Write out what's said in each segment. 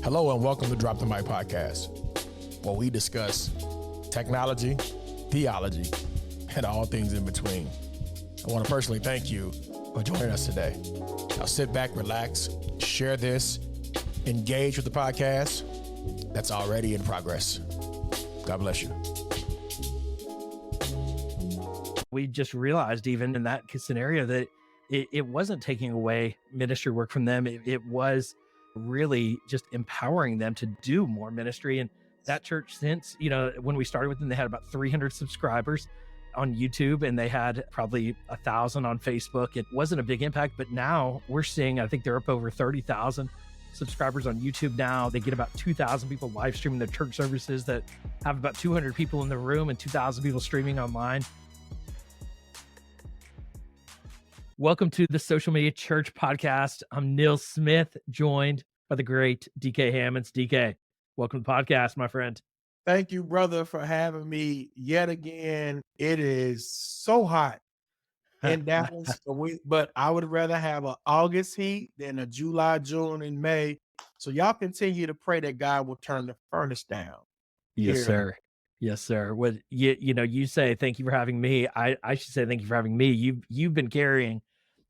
Hello and welcome to Drop the Mic Podcast, where we discuss technology, theology, and all things in between. I want to personally thank you for joining us today. Now sit back, relax, share this, engage with the podcast that's already in progress. God bless you. We just realized even in that scenario that it wasn't taking away ministry work from them. It was really just empowering them to do more ministry. And that church, since, when we started with them, they had about 300 subscribers on YouTube and they had probably 1,000 on Facebook. It wasn't a big impact, but now we're seeing, I think they're up over 30,000 subscribers on YouTube now. They get about 2,000 people live streaming their church services that have about 200 people in the room and 2,000 people streaming online. Welcome to the Social Media Church Podcast. I'm Nils Smith, joined by the great DK Hammonds. DK, welcome to the podcast, my friend. Thank you, brother, for having me yet again. It is so hot in Dallas, but I would rather have an August heat than a July, June, and May. So y'all continue to pray that God will turn the furnace down. Yes, sir. Yes, sir. What you say, thank you for having me. I should say thank you for having me. You've been carrying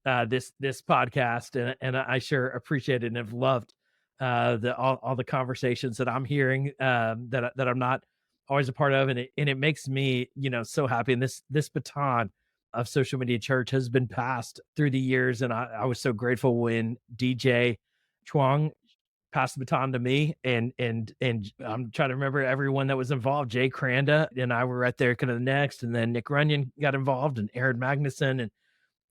this podcast, and I sure appreciate it and have loved all the conversations that I'm hearing that I'm not always a part of, and it makes me so happy. And this baton of Social Media Church has been passed through the years, and I was so grateful when DJ Chuang passed the baton to me, and I'm trying to remember everyone that was involved. Jay Cranda and I were right there kind of next, and then Nick Runyon got involved, and Aaron Magnuson,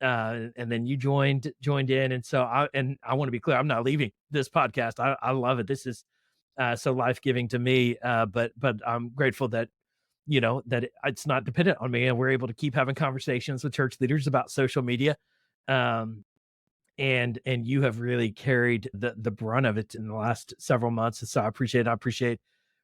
and then you joined in. And so I want to be clear, I'm not leaving this podcast. I love it. This is so life-giving to me. But I'm grateful that, that it's not dependent on me, and we're able to keep having conversations with church leaders about social media. And you have really carried the brunt of it in the last several months. And so I appreciate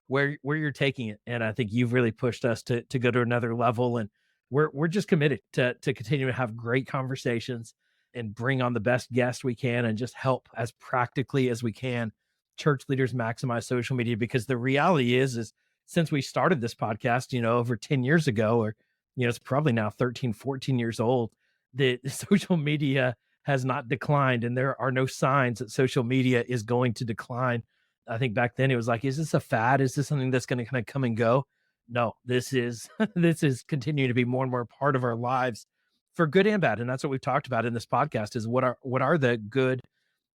where you're taking it. And I think you've really pushed us to go to another level. And we're just committed to continue to have great conversations and bring on the best guests we can and just help as practically as we can church leaders maximize social media. Because the reality is since we started this podcast, over 10 years ago, or, it's probably now 13, 14 years old, the social media has not declined, and there are no signs that social media is going to decline. I think back then it was like, is this a fad? Is this something that's going to kind of come and go? No, this is continuing to be more and more part of our lives for good and bad. And that's what we've talked about in this podcast is what are the good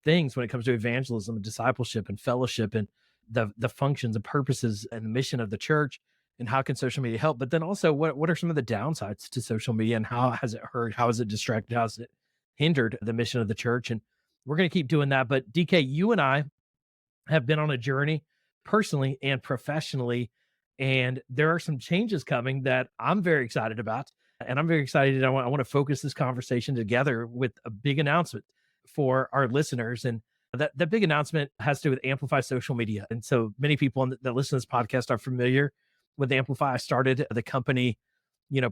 things when it comes to evangelism and discipleship and fellowship and the functions and purposes and the mission of the church, and how can social media help? But then also what are some of the downsides to social media, and how has it hurt? How has it distracted? How has it hindered the mission of the church? And we're going to keep doing that. But DK, you and I have been on a journey personally and professionally, and there are some changes coming that I'm very excited about. And I'm very excited. I want to focus this conversation together with a big announcement for our listeners. And that big announcement has to do with Amplify social media. And so many people that listen to this podcast are familiar with Amplify. I started the company,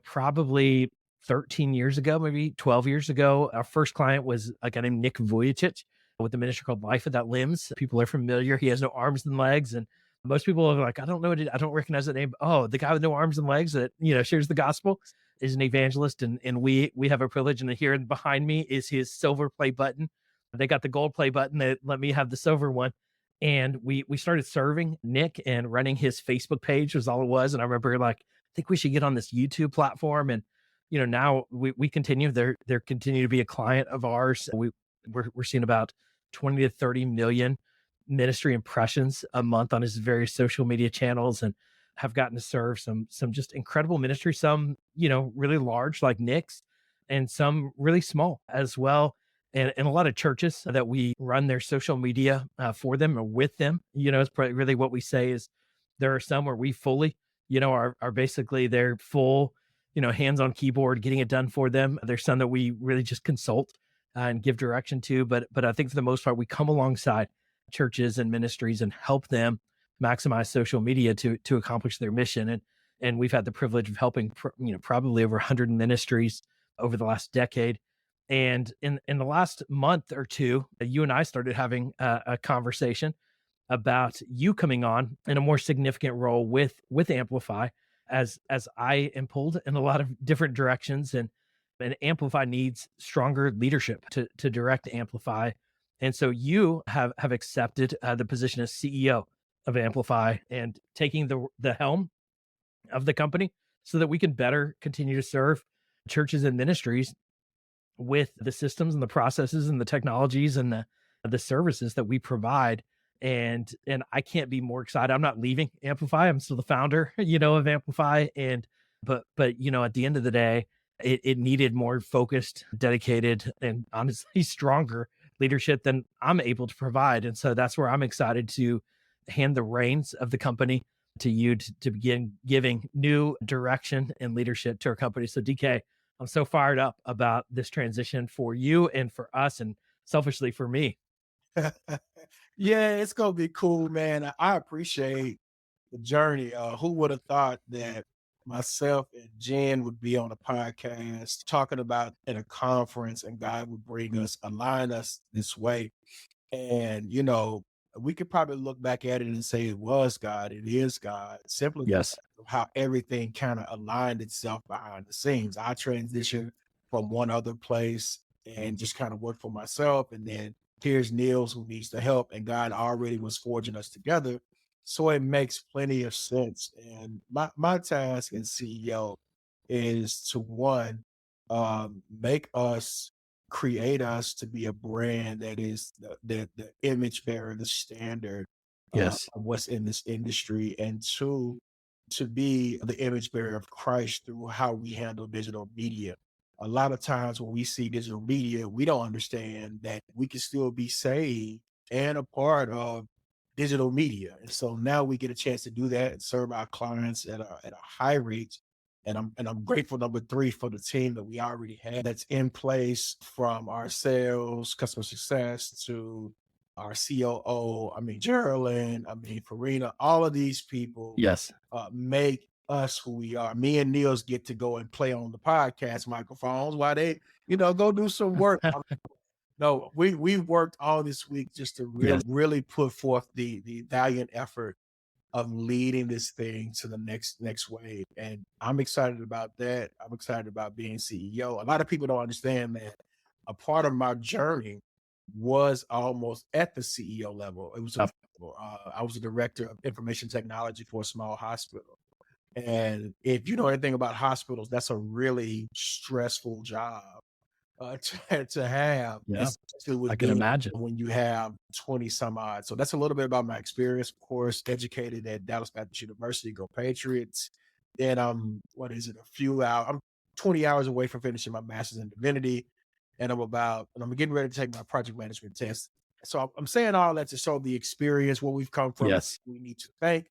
probably 13 years ago, maybe 12 years ago. Our first client was a guy named Nick Vujicic with the ministry called Life Without Limbs. People are familiar. He has no arms and legs, and most people are like, I don't know, I don't recognize that name. Oh, the guy with no arms and legs that, shares the gospel is an evangelist. And we have a privilege. And here behind me is his silver play button. They got the gold play button. They let me have the silver one. And we started serving Nick, and running his Facebook page was all it was. And I remember I think we should get on this YouTube platform. And, now we continue, they're continue to be a client of ours. We're seeing about 20 to 30 million ministry impressions a month on his various social media channels, and have gotten to serve some just incredible ministry, some, really large like Nick's, and some really small as well. And a lot of churches that we run their social media for them or with them, it's really what we say is there are some where we fully, are basically their full, hands on keyboard, getting it done for them. There's some that we really just consult and give direction to. But I think for the most part, we come alongside churches and ministries and help them maximize social media to accomplish their mission. And we've had the privilege of helping, probably over 100 ministries over the last decade. And in the last month or two, you and I started having a conversation about you coming on in a more significant role with Amplify, as I am pulled in a lot of different directions, and Amplify needs stronger leadership to direct Amplify. And so you have accepted the position as CEO of Amplify and taking the helm of the company so that we can better continue to serve churches and ministries with the systems and the processes and the technologies and the services that we provide. And I can't be more excited. I'm not leaving Amplify. I'm still the founder, of Amplify. And but at the end of the day, it needed more focused, dedicated, and honestly stronger leadership than I'm able to provide. And so that's where I'm excited to hand the reins of the company to you to begin giving new direction and leadership to our company. So DK, I'm so fired up about this transition for you and for us, and selfishly for me. Yeah, it's gonna be cool, man. I appreciate the journey. Who would have thought that myself and Jen would be on a podcast talking about at a conference and God would align us this way. And, we could probably look back at it and say it was God, it is God, simply Yes. because of how everything kind of aligned itself behind the scenes. I transitioned from one other place and just kind of worked for myself. And then here's Nils who needs the help, and God already was forging us together. So it makes plenty of sense. And my task as CEO is to one, create us to be a brand that is the image bearer, the standard Yes. of what's in this industry, and two, to be the image bearer of Christ through how we handle digital media. A lot of times when we see digital media, we don't understand that we can still be saved and a part of digital media. And so now we get a chance to do that and serve our clients at a high rate. And I'm grateful, number three, for the team that we already have that's in place, from our sales, customer success, to our COO. I mean, Geraldine, Farina, all of these people Yes. make us who we are. Me and Nils get to go and play on the podcast microphones while they, go do some work. No, we've worked all this week just to Yes. really put forth the valiant effort of leading this thing to the next wave. And I'm excited about that. I'm excited about being CEO. A lot of people don't understand that a part of my journey was almost at the CEO level. It was I was a director of information technology for a small hospital. And if you know anything about hospitals, that's a really stressful job to have, Yeah, especially with I can imagine. when you have 20 some odd. So that's a little bit about my experience. Of course, educated at Dallas Baptist University, go Patriots. Then I'm 20 hours away from finishing my master's in divinity. And I'm getting ready to take my project management test. So I'm saying all that to show the experience, where we've come from, Yes. we need to thank.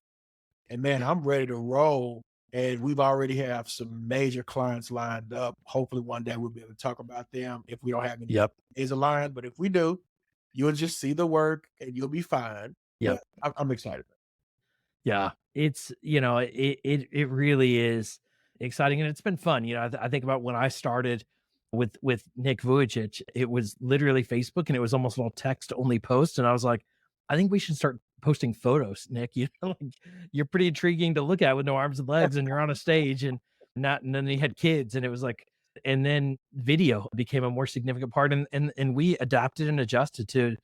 And man, I'm ready to roll. And we've already have some major clients lined up. Hopefully one day we'll be able to talk about them if we don't have any is aligned. But if we do, you'll just see the work and you'll be fine. Yep. But I'm excited. Yeah. It's, it really is exciting, and it's been fun. I think about when I started with Nick Vujicic, it was literally Facebook, and it was almost all text only posts. And I was like, I think we should start posting photos, Nick. Like, you're pretty intriguing to look at with no arms and legs, and you're on a stage, and then he had kids, and it was like, and then video became a more significant part, and we adapted and adjusted to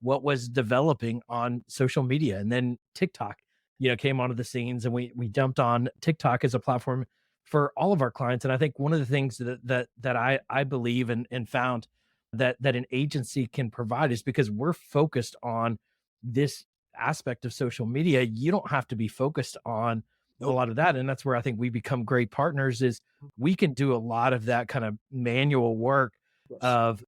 what was developing on social media. And then TikTok, came onto the scenes, and we jumped on TikTok as a platform for all of our clients. And I think one of the things that I believe and found that an agency can provide is, because we're focused on this aspect of social media, you don't have to be focused on a lot of that. And that's where I think we become great partners, is we can do a lot of that kind of manual work of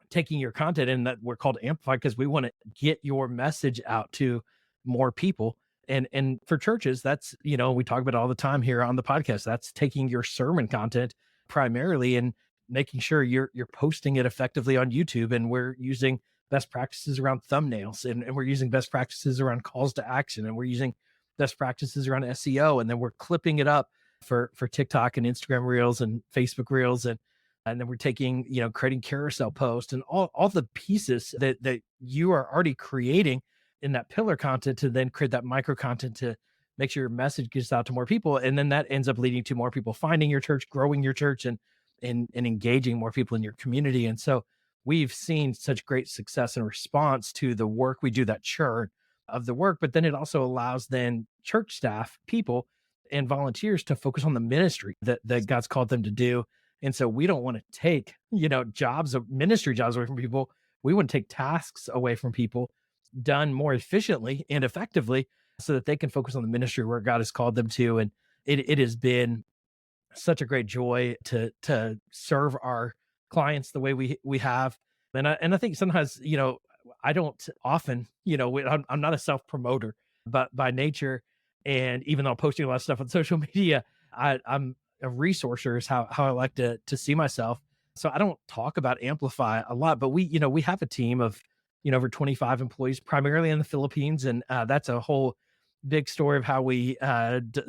taking your content, and that we're called Amplify because we want to get your message out to more people. And for churches, that's, we talk about it all the time here on the podcast. That's taking your sermon content primarily and making sure you're posting it effectively on YouTube. And we're using best practices around thumbnails, and we're using best practices around calls to action, and we're using best practices around SEO. And then we're clipping it up for TikTok and Instagram Reels and Facebook Reels. And then we're taking, creating carousel posts and all the pieces that you are already creating in that pillar content to then create that micro content to make sure your message gets out to more people. And then that ends up leading to more people finding your church, growing your church, and engaging more people in your community. And so we've seen such great success and response to the work we do, that churn of the work. But then it also allows then church staff, people, and volunteers to focus on the ministry that God's called them to do. And so we don't want to take, jobs of ministry jobs away from people. We want to take tasks away from people done more efficiently and effectively so that they can focus on the ministry where God has called them to. And it has been such a great joy to serve our clients the way we have. And I think sometimes, I don't often, I'm not a self promoter, but by nature, and even though I'm posting a lot of stuff on social media, I'm a resourcer is how I like to see myself. So I don't talk about Amplify a lot, but we have a team of, over 25 employees, primarily in the Philippines. And that's a whole big story of how we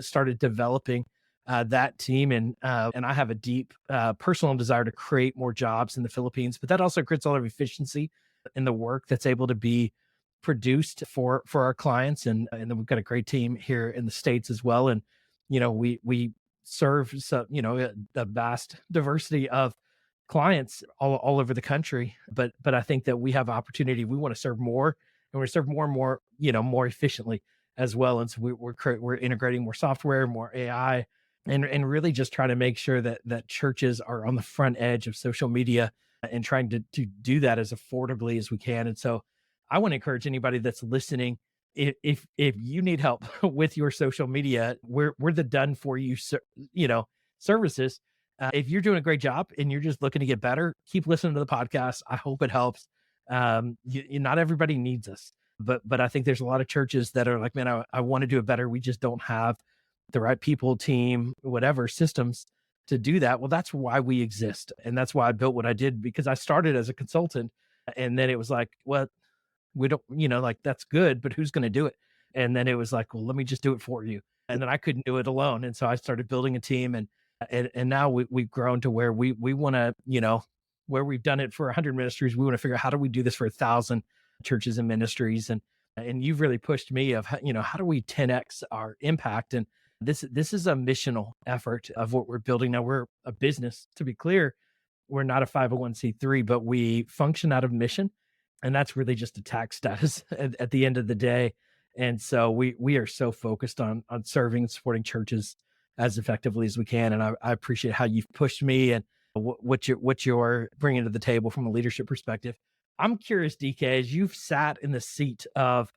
started developing that team. And I have a deep personal desire to create more jobs in the Philippines, but that also creates a lot of efficiency in the work that's able to be produced for our clients. And then we've got a great team here in the States as well. And, we serve, a vast diversity of clients all over the country. But I think that we have opportunity. We want to serve more, and we serve more and more, more efficiently as well. And so we're integrating more software, more AI, and really just trying to make sure that churches are on the front edge of social media and trying to do that as affordably as we can. And so I want to encourage anybody that's listening, if you need help with your social media, we're the done for you, services. If you're doing a great job and you're just looking to get better, keep listening to the podcast. I hope it helps. Not everybody needs us, but I think there's a lot of churches that are like, man, I want to do it better. We just don't have the right people, team, whatever systems to do that. Well, that's why we exist. And that's why I built what I did, because I started as a consultant, and then it was like, well, we don't, that's good, but who's going to do it? And then it was like, well, let me just do it for you. And then I couldn't do it alone. And so I started building a team, and now we've grown to where we want to, where we've done it for 100 ministries. We want to figure out, how do we do this for 1,000 churches and ministries? And you've really pushed me of, how do we 10X our impact? And this is a missional effort of what we're building. Now, we're a business, to be clear. We're not a 501c3, but we function out of mission. And that's really just a tax status at the end of the day. And so we are so focused on serving and supporting churches as effectively as we can. And I appreciate how you've pushed me and what you're bringing to the table from a leadership perspective. I'm curious, DK, as you've sat in the seat of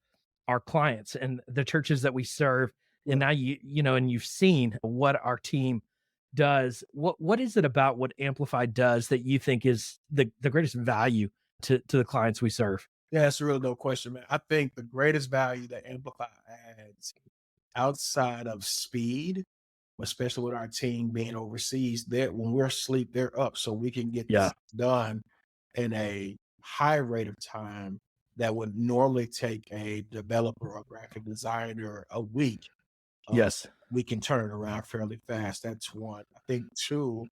our clients and the churches that we serve, and now and you've seen what our team does. What is it about what Amplify does that you think is the greatest value to the clients we serve? Yeah, that's a real no question, man. I think the greatest value that Amplify adds outside of speed, especially with our team being overseas, that when we're asleep, they're up, so we can get this done in a high rate of time that would normally take a developer or graphic designer a week. Yes. We can turn it around fairly fast. That's one. I think two,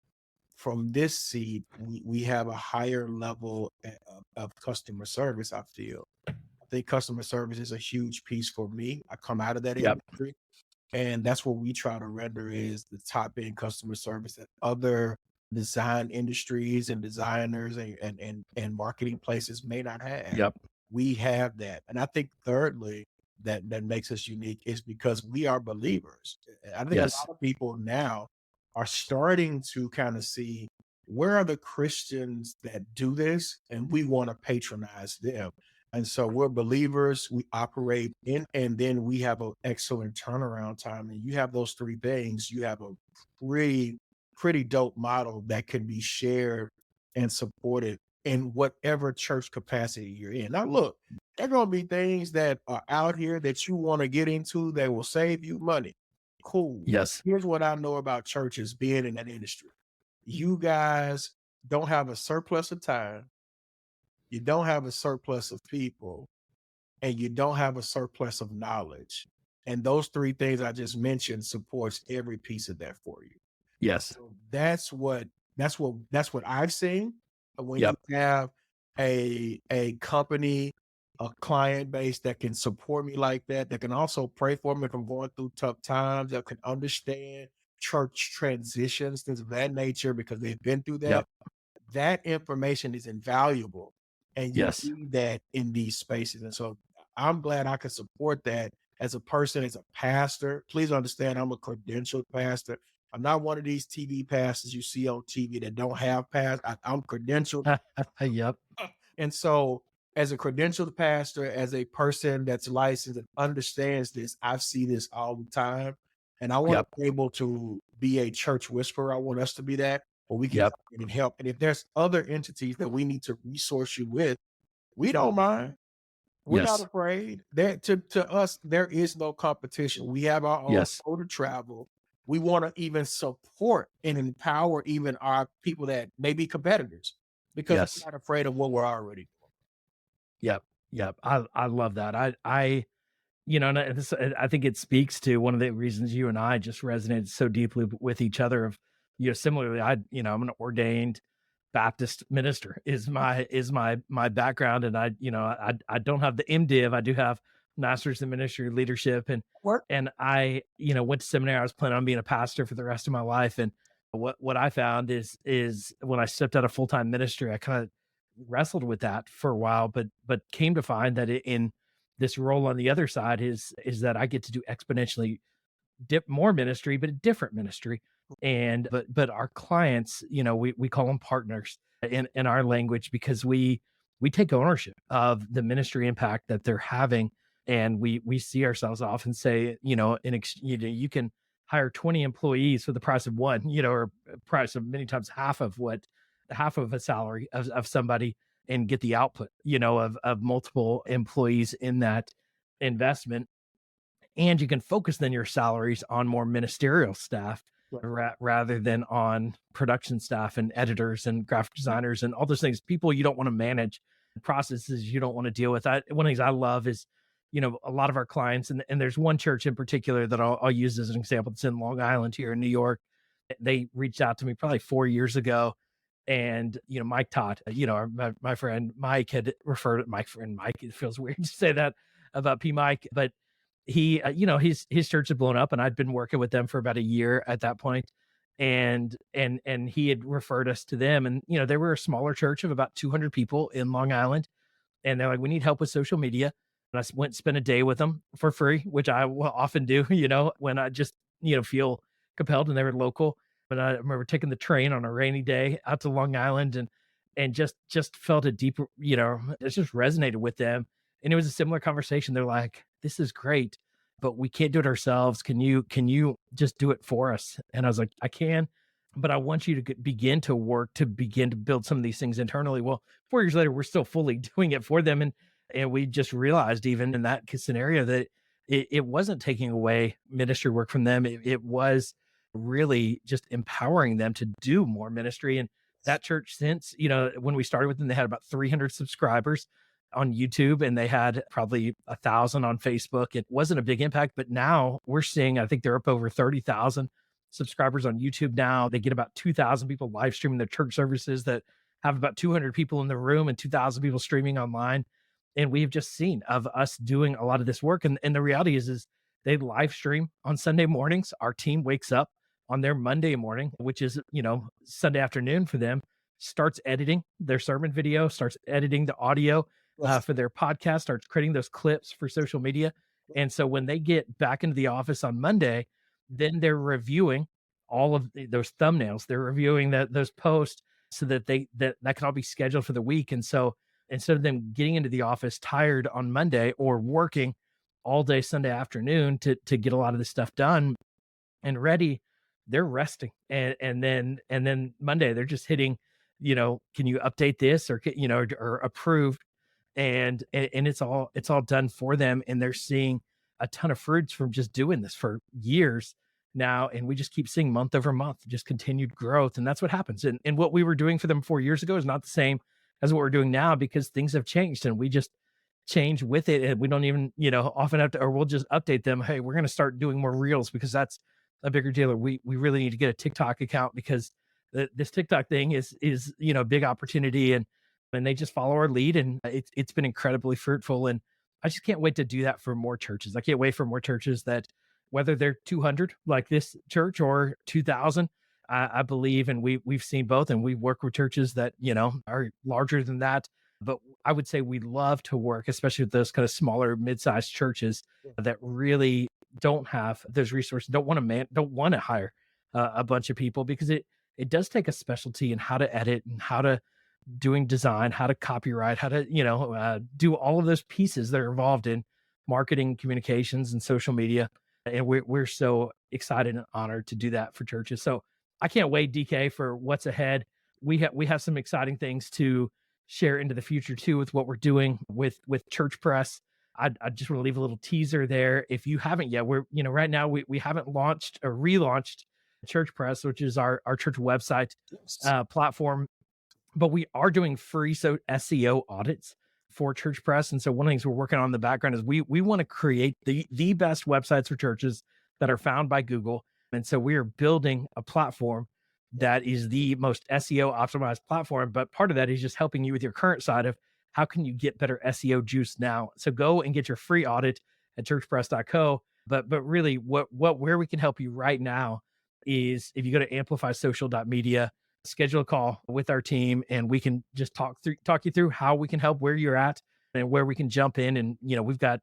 from this seat, we have a higher level of customer service, I feel. I think customer service is a huge piece for me. I come out of that industry, and that's what we try to render is the top end customer service that other design industries and designers and marketing places may not have. Yep. We have that. And I think thirdly, that makes us unique is because we are believers. I think a lot of people now are starting to kind of see, where are the Christians that do this? And we want to patronize them. And so we're believers, we operate in, and then we have an excellent turnaround time. And you have those three things, you have a pretty dope model that can be shared and supported in whatever church capacity you're in. Now, look, there are going to be things that are out here that you want to get into that will save you money. Cool. Yes. Here's what I know about churches being in that industry. You guys don't have a surplus of time. You don't have a surplus of people, and you don't have a surplus of knowledge. And those three things I just mentioned supports every piece of that for you. Yes. So that's what I've seen when you have a company a client base that can support me like that can also pray for me if I'm going through tough times, that can understand church transitions, things of that nature, because they've been through Yep. that information is invaluable. And you Yes. need that in these spaces. And so I'm glad I can support that as a person, as a pastor. Please understand, I'm a credentialed pastor. I'm not one of these TV pastors you see on TV that don't have I'm credentialed. Yep. And so, as a credentialed pastor, as a person that's licensed and understands this, I see this all the time. And I want Yep. to be able to be a church whisperer. I want us to be that, where we can Yep. come in and help. And if there's other entities that we need to resource you with, we don't mind. We're not Yes. afraid. There to us, there is no competition. We have our own Yes. road to travel. We want to even support and empower even our people that may be competitors because Yes. we're not afraid of what we're already doing. Yep. Yep. I love that. And I think it speaks to one of the reasons you and I just resonated so deeply with each other of, similarly, I'm an ordained Baptist minister is my background. And I don't have the MDiv. I do have master's in ministry leadership. Work. And I, went to seminary. I was planning on being a pastor for the rest of my life. And what I found is when I stepped out of full-time ministry, I kind of wrestled with that for a while, but came to find that in this role on the other side is that I get to do exponentially dip more ministry, but a different ministry. And but our clients, we call them partners in our language because we take ownership of the ministry impact that they're having. And we see ourselves often say, you can hire 20 employees for the price of one, or price of many times half of a salary of somebody, and get the output, of multiple employees in that investment. And you can focus then your salaries on more ministerial staff rather than on production staff and editors and graphic designers and all those things, people you don't want to manage, processes you don't want to deal with. One of the things I love is, a lot of our clients, and there's one church in particular that I'll use as an example. It's in Long Island here in New York. They reached out to me probably 4 years ago. And, Mike Todd, my friend Mike had referred my friend Mike. It feels weird to say that about P Mike, but he, his church had blown up, and I'd been working with them for about a year at that point. And he had referred us to them. And, they were a smaller church of about 200 people in Long Island. And they're like, we need help with social media. And I went and spent a day with them for free, which I will often do, when I just, feel compelled, and they were local. But I remember taking the train on a rainy day out to Long Island and just felt a deep, it just resonated with them. And it was a similar conversation. They're like, this is great, but we can't do it ourselves. Can you just do it for us? And I was like, I can, but I want you to begin to build some of these things internally. Well, 4 years later, we're still fully doing it for them. And we just realized, even in that scenario, that it wasn't taking away ministry work from them. It was really just empowering them to do more ministry. And that church, since, when we started with them, they had about 300 subscribers on YouTube, and they had probably 1,000 on Facebook. It wasn't a big impact, but now we're seeing, I think they're up over 30,000 subscribers on YouTube now. They get about 2,000 people live streaming their church services that have about 200 people in the room and 2,000 people streaming online. And we've just seen of us doing a lot of this work. And the reality is they live stream on Sunday mornings. Our team wakes up on their Monday morning, which is, Sunday afternoon for them, starts editing their sermon video, starts editing the audio for their podcast, starts creating those clips for social media. And so when they get back into the office on Monday, then they're reviewing all of those thumbnails. They're reviewing those posts so that that can all be scheduled for the week. And so instead of them getting into the office tired on Monday or working all day Sunday afternoon to get a lot of this stuff done and ready, they're resting. And then Monday they're just hitting, can you update this, or, or approved. And it's all done for them. And they're seeing a ton of fruits from just doing this for years now. And we just keep seeing month over month, just continued growth. And that's what happens. And what we were doing for them 4 years ago is not the same as what we're doing now, because things have changed, and we just change with it. And we don't even, often have to, or we'll just update them. Hey, we're going to start doing more reels because that's a bigger deal. Or we really need to get a TikTok account because this TikTok thing is, a big opportunity. And and they just follow our lead, and it's been incredibly fruitful. And I just can't wait to do that for more churches. I can't wait for more churches that, whether they're 200 like this church or 2,000, I believe, and we've seen both, and we work with churches that, are larger than that. But I would say we love to work, especially with those kind of smaller, mid-sized churches that really don't have those resources, don't want to hire a bunch of people, because it does take a specialty in how to edit and how to doing design, how to copyright, how to do all of those pieces that are involved in marketing, communications, and social media. And we're so excited and honored to do that for churches. So I can't wait, DK, for what's ahead. We have some exciting things to share into the future too, with what we're doing with Church Press. I just want to leave a little teaser there. If you haven't yet, we're, right now we haven't launched or relaunched Church Press, which is our church website platform, but we are doing free SEO audits for Church Press. And so one of the things we're working on in the background is we want to create the best websites for churches that are found by Google. And so we are building a platform that is the most SEO optimized platform. But part of that is just helping you with your current side of how can you get better SEO juice now. So go and get your free audit at churchpress.co. But really where we can help you right now is if you go to amplifysocial.media, schedule a call with our team, and we can just talk you through how we can help where you're at and where we can jump in. And, we've got,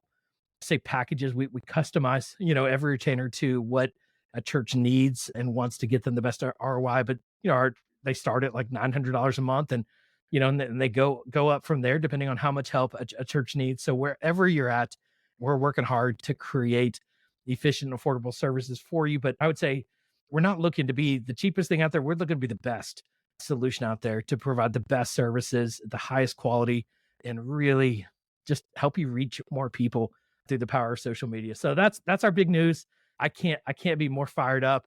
say, packages. We customize, every retainer to what a church needs and wants to get them the best ROI. But, they start at like $900 a month, and, and they go up from there depending on how much help a church needs. So wherever you're at, we're working hard to create efficient, affordable services for you. But I would say we're not looking to be the cheapest thing out there. We're looking to be the best solution out there to provide the best services, the highest quality, and really just help you reach more people through the power of social media. So that's our big news. I can't be more fired up.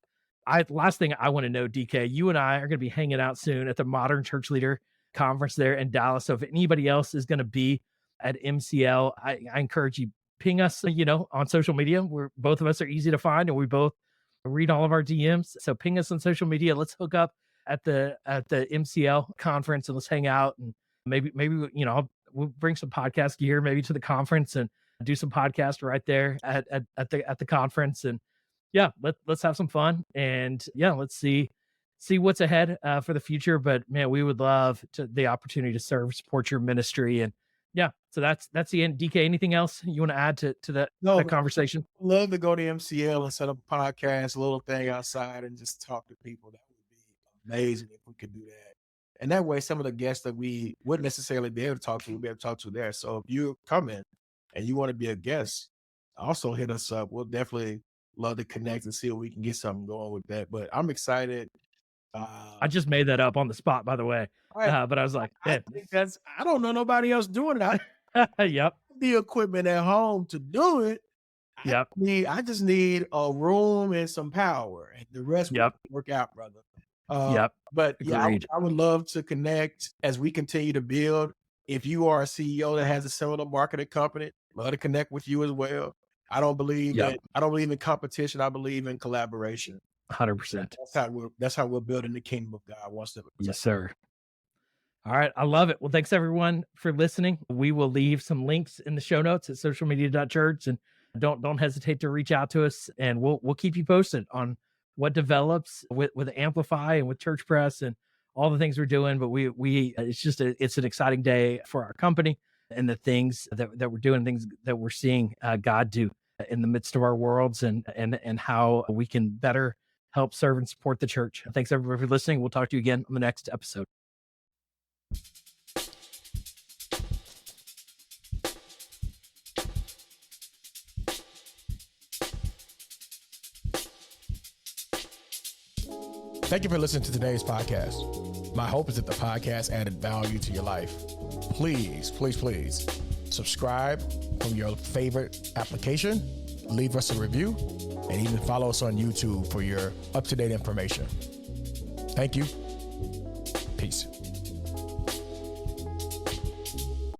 Last thing I want to know, DK, you and I are going to be hanging out soon at the Modern Church Leader Conference there in Dallas. So if anybody else is going to be at MCL, I encourage you, ping us, on social media. Both of us are easy to find, and we both read all of our DMs. So ping us on social media. Let's hook up at the MCL conference, and let's hang out. And maybe we'll bring some podcast gear maybe to the conference and do some podcast right there at the conference. And let's have some fun, and let's see what's ahead for the future. But man, we would love the opportunity to serve, support your ministry. And so that's the end. DK, anything else you want to add to that conversation? Love to go to MCL and set up a podcast, a little thing outside, and just talk to people. That would be amazing if we could do that. And that way, some of the guests that we wouldn't necessarily be able to talk to, we'll be able to talk to there. So if you're coming and you want to be a guest, also hit us up. We'll definitely love to connect and see if we can get something going with that. But I'm excited. I just made that up on the spot, by the way. But I was like, I don't know nobody else doing it. Yep. The equipment at home to do it. Yep. I just need a room and some power, and the rest will work out, brother. But I would love to connect as we continue to build. If you are a CEO that has a similar marketing company, love to connect with you as well. I don't believe in competition. I believe in collaboration. 100%. That's how we're building the kingdom of God. Yes, sir. All right. I love it. Well, thanks everyone for listening. We will leave some links in the show notes at socialmedia.church, and don't hesitate to reach out to us, and we'll keep you posted on what develops with Amplify and with Church Press and all the things we're doing. But it's an exciting day for our company and the things that we're doing, things that we're seeing God do in the midst of our worlds, and how we can better help serve and support the church. Thanks everybody for listening. We'll talk to you again on the next episode. Thank you for listening to today's podcast. My hope is that the podcast added value to your life. Please, please, please subscribe from your favorite application, leave us a review, and even follow us on YouTube for your up-to-date information. Thank you. Peace.